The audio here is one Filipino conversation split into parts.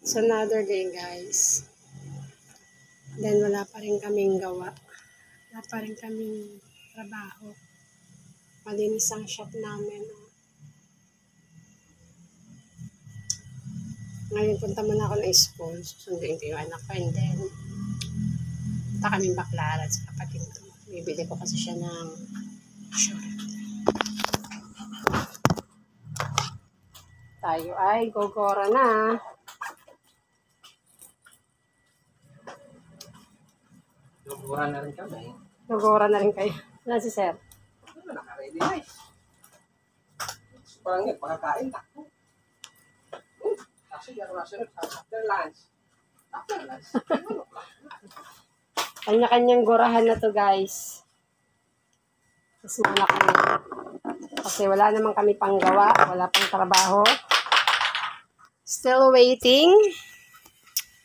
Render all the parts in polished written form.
It's another day, guys. Then, wala pa rin kaming gawa. Wala pa rin kaming trabaho. Malinis ang shop namin. Ngayon, punta muna ako ng school. Susunduin ko yung anak ko. And then, punta kaming Baclaran sa kapatid ko. Bibili ko kasi siya ng short. Tayo ay gogora na. Gogora na rin kami. Gogora na rin kayo. Wala si sir. Naka-ready na eh. Parang nga, pakakain takbo. Kasi gano'n after lunch. After lunch. Kanya-kanyang gorahan na to, guys. Mas muna kami. Kasi wala naman kami panggawa. Wala pang trabaho. Still waiting.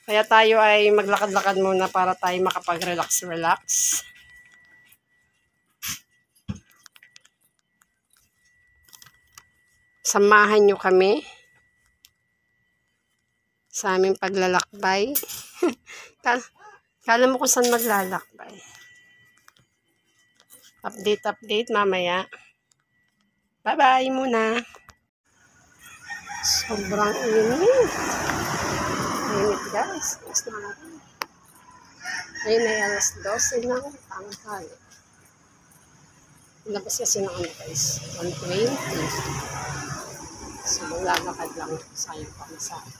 Kaya tayo ay maglakad-lakad muna para tayo makapag-relax-relax. Samahan nyo kami sa aming paglalakbay. Kala mo kung saan maglalakbay. Update mamaya. Bye-bye muna. Sobrang init. Init, guys. Mas na natin. Ngayon ay alas 12 ng tanghali. Labas kasi ng ano, guys. 1:20. So, maglalakad lang. Sayang pa sa akin.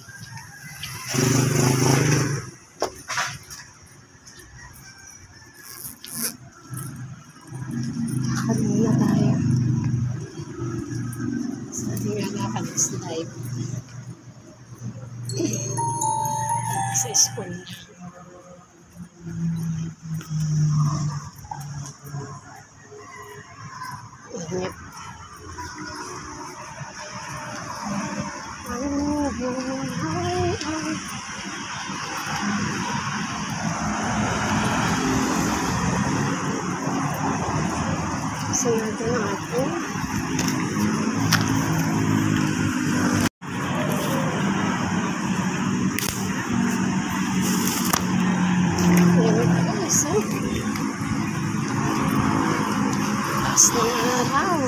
Lakad muna tayo. Sabi nga lakad is live. Sa school na. Init. Sunod na ako. Taas ng araw.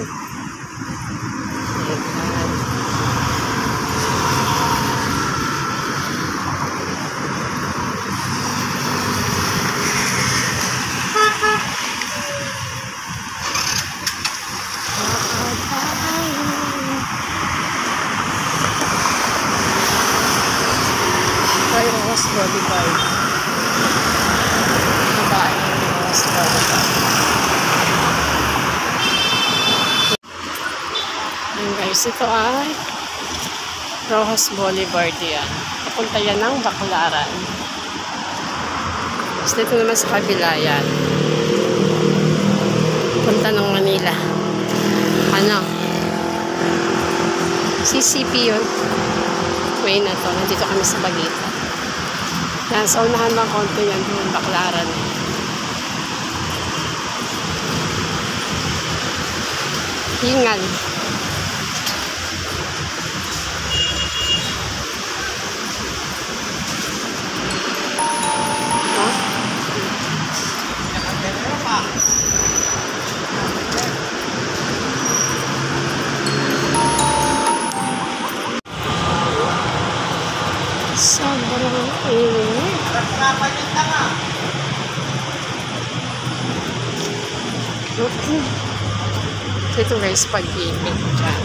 Tayo Ross Boulevard. Babae ng Ross Boulevard. Guys, ito ay Rojas Boulevard yan. Papunta yan ng Baclaran. Tapos dito naman sa kabila yan. Punta ng Manila. Ano? CCP yun. Way na to. Nandito kami sa Bagita. Yan, sa unahan ng konti yan yung Baclaran. Hingal. Sobrang init. Okay. Ito guys, pag-ibig dyan.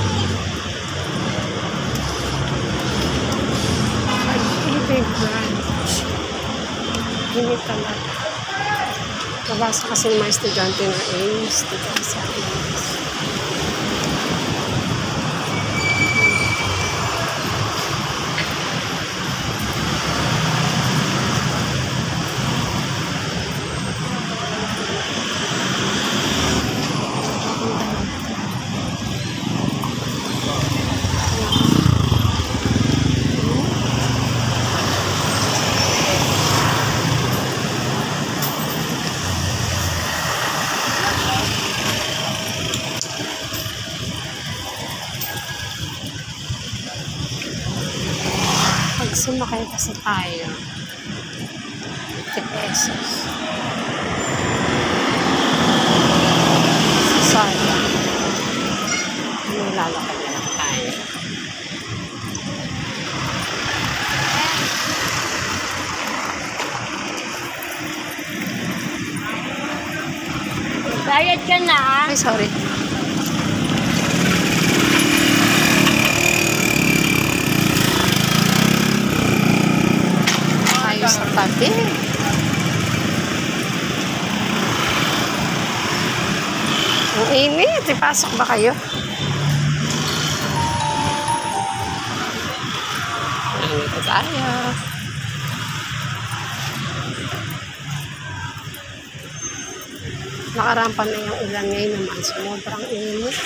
Pag-ibig branch. Init talaga. Nabasa kasi mga estudyante na Ames. Dito sa Ames. Sumakay kasi tayo. 50 pesos. Sorry. Lalakad na lang tayo. Bayad ka na. Ay, sorry. Tayo sa tabi. Ang init. Ipasok ba kayo? Init tayo. Nakarampan na yung ulan ngayon naman. Sobrang init.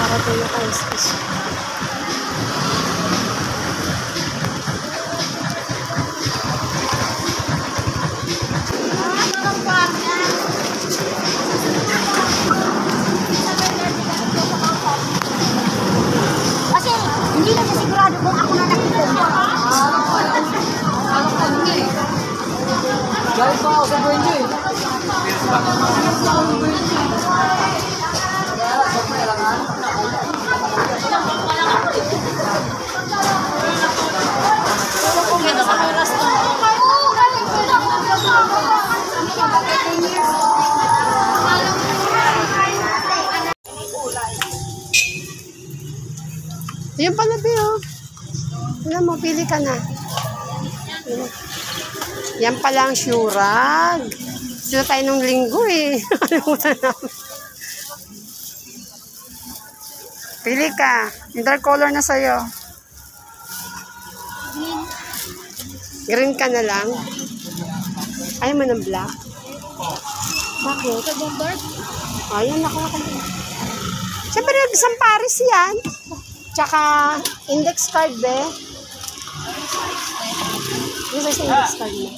Para tayo kayo sa Kasi hindi na siya sigurado kung ako na nakipunta. Guys, pa ako sa Buenjo eh. Ayun pala, Bio. Alam mo, pili ka na. Yan pala ang syurag. Sila tayo nung linggo eh. Nakalimutan namin. Pili ka. Yung dark color na sa'yo. Green ka na lang. Ayaw mo ng black? Bakit? Ayun, nakuha ka na. Siyempre, isang Paris yan. Tsaka, index card, be. Yung sa index card mo.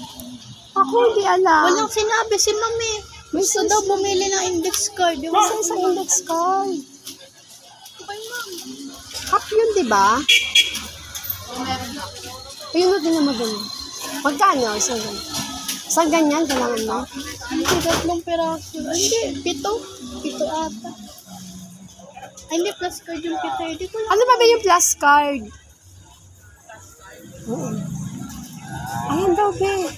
Ako, hindi alam. Walang sinabi si Mami. May Gusto daw bumili ng index card. Yung May sa index card. Cup yun, di ba? Ayun na din naman ganyan. Magkano? Isang ganyan. Isang ganyan, kailangan mo? Hindi, 3 peraso. Hindi, 7 ata. Ay, hindi, plus card yung 7. Hindi ko lang. Ano ba ba yung plus card? Oo. Ayan daw, be.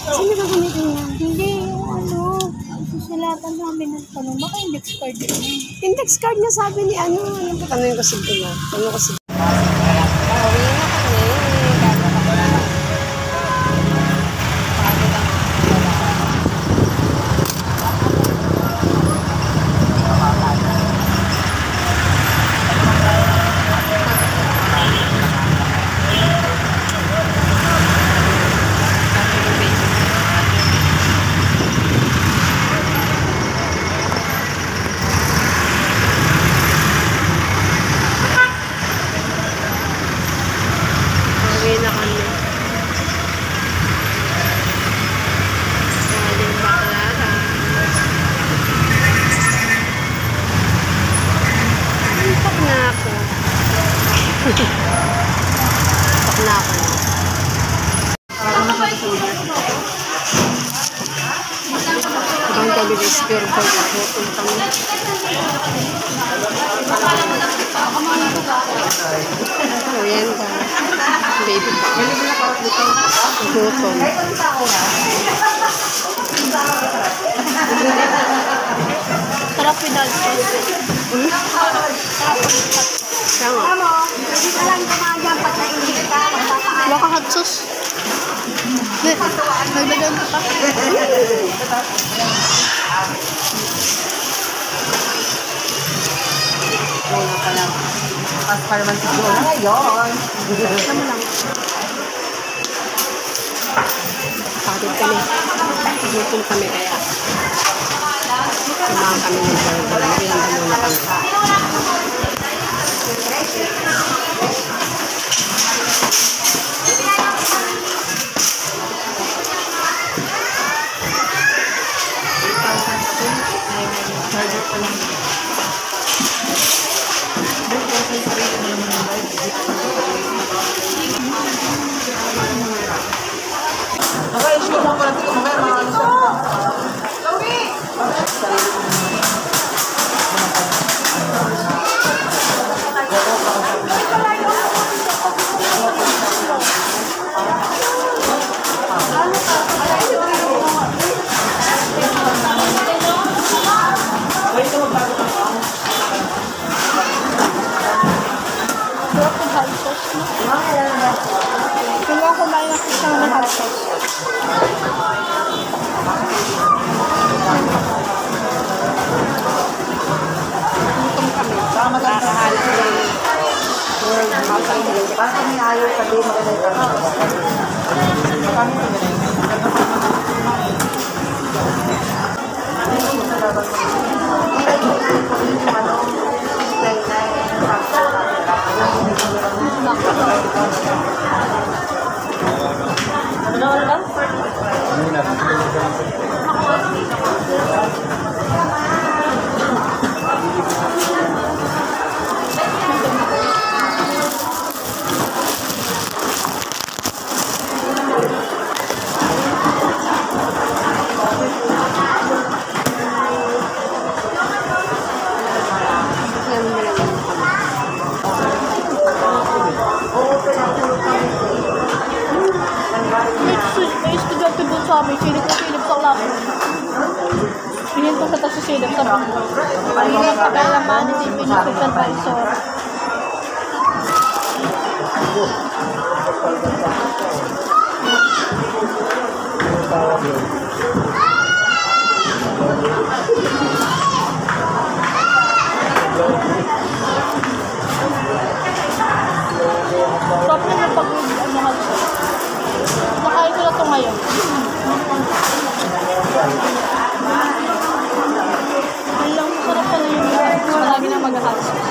Sino ba gamitin yan? Hindi, yung ano. Susulatan namin ng tanong. Baka index card yun. Index card na sabi ni ano. Ano ba? Tanong ko si Bino. Tanong ko si Bino. Pauwi na kami. Gano'n ka na. Pagod ang Pauwi na kami. Galing Baclaran. Antok na ako. Antok na ako. Ibang kami is pure gold. Bukong kami. Ayan ka. Baby pa. Gutom. Sarap yung dog food. Siya nga. Hindi ka lang gumaga pag nainit ka. Wala ka hot sauce. Nagdagan ko pa. Wala pa lang. Pas pa naman siguro. Ngayon. Alam mo lang. Pagod kami. Gutom kami kaya. Kumain kami ng burger. Merienda muna kami. Naka-issue mo pala dito. Mamaya mga ano siya. Sarap ng hot sauce, no? Kailangan ko na yung kasama ng hot sauce. Gutom kami. Kakahanap ng burger. Basta may ayaw ka din. May estudyante doon sa amin, silip sa klase. Pininto sa taso silip sa mga. Hindi lang pagkalaman, hindi pinipit ng advisor. Stop na na pag ano ka siya. Nakain ko na ito ngayon. Alam, masarap pala yung malagi na mag-hot sauce.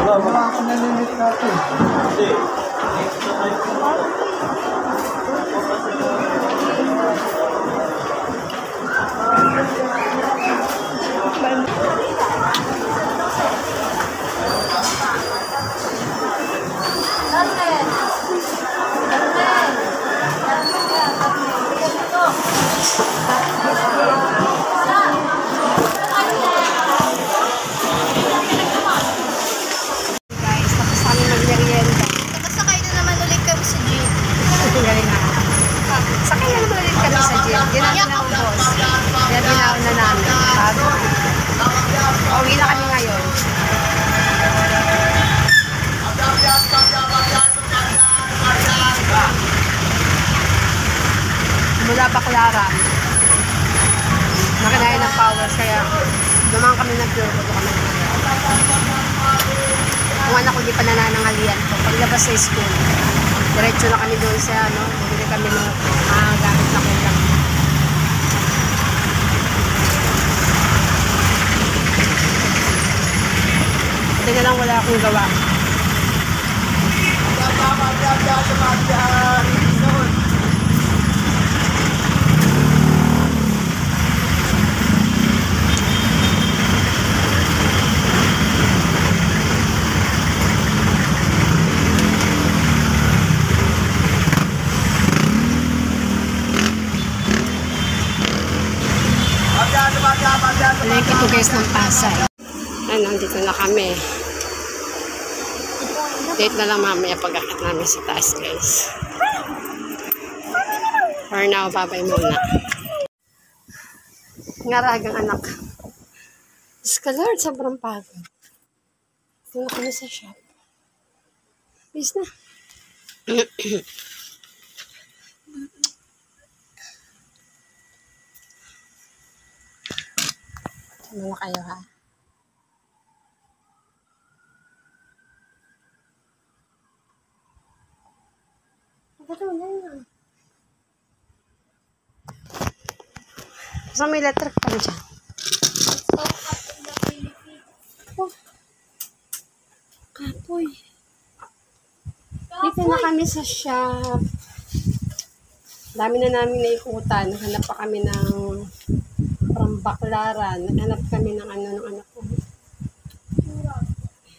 Wala ako nalimit natin. Guys, tapos kami mag-merienda. Nakasakay na naman ulit kami sa jeep. Galing na. Sakay na naman ulit kami sa jeep. Yan ang naubos. Yan ginaon na namin. Pauwi na kami ngayon. Mula Baclaran. Nakinain ng powers kaya dumaan kami ng pure ko kami. Kung anak ko di pa nananangalian ko. Paglabas sa school, diretso na kami doon sa bumili kami ng gamit na kulang. Ito na lang wala akong gawa. Like ito guys ng Pasay. Nandito na kami. Date na lang mamaya pag-akit namin sa taas guys. For now, babay muna. Ngaragang anak. Diyos ka Lord, sobrang pagod. Ito na kami sa shop. Bis na. Ano na kayo ha? Ito na yan. Basta may electric pa rin dyan. Oh. Kapoy. Dito na kami sa shop. Dami na namin naikutan. Naghanap pa kami ng from Baclaran. Naghanap kami ng ng anak ko.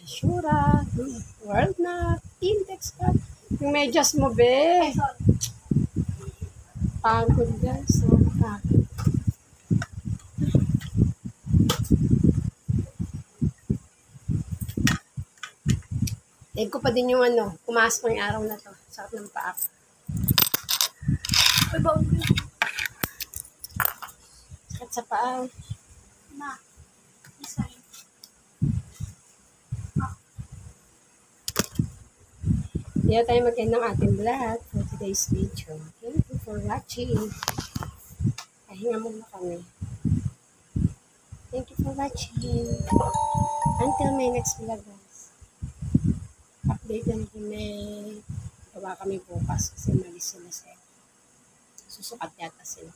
Shura. World Nut. Index Cup. Yung medyas mo, be. Pagod guys. So, pagod. Egg ko pa din yung pumasok yung araw na to. Sakit ng paa ko. Ay, bawal ko yun. Sakit sa paa. Ma. Isa yun. Dito tayo mag-end ng ating vlog for today's video. Thank you for watching. Pahinga muna kami. Thank you for watching. Until my next vlog guys. Update lang kami. Gawa kami bukas kasi malis sila sa susukat yata sila.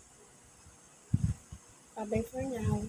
Bye-bye for now.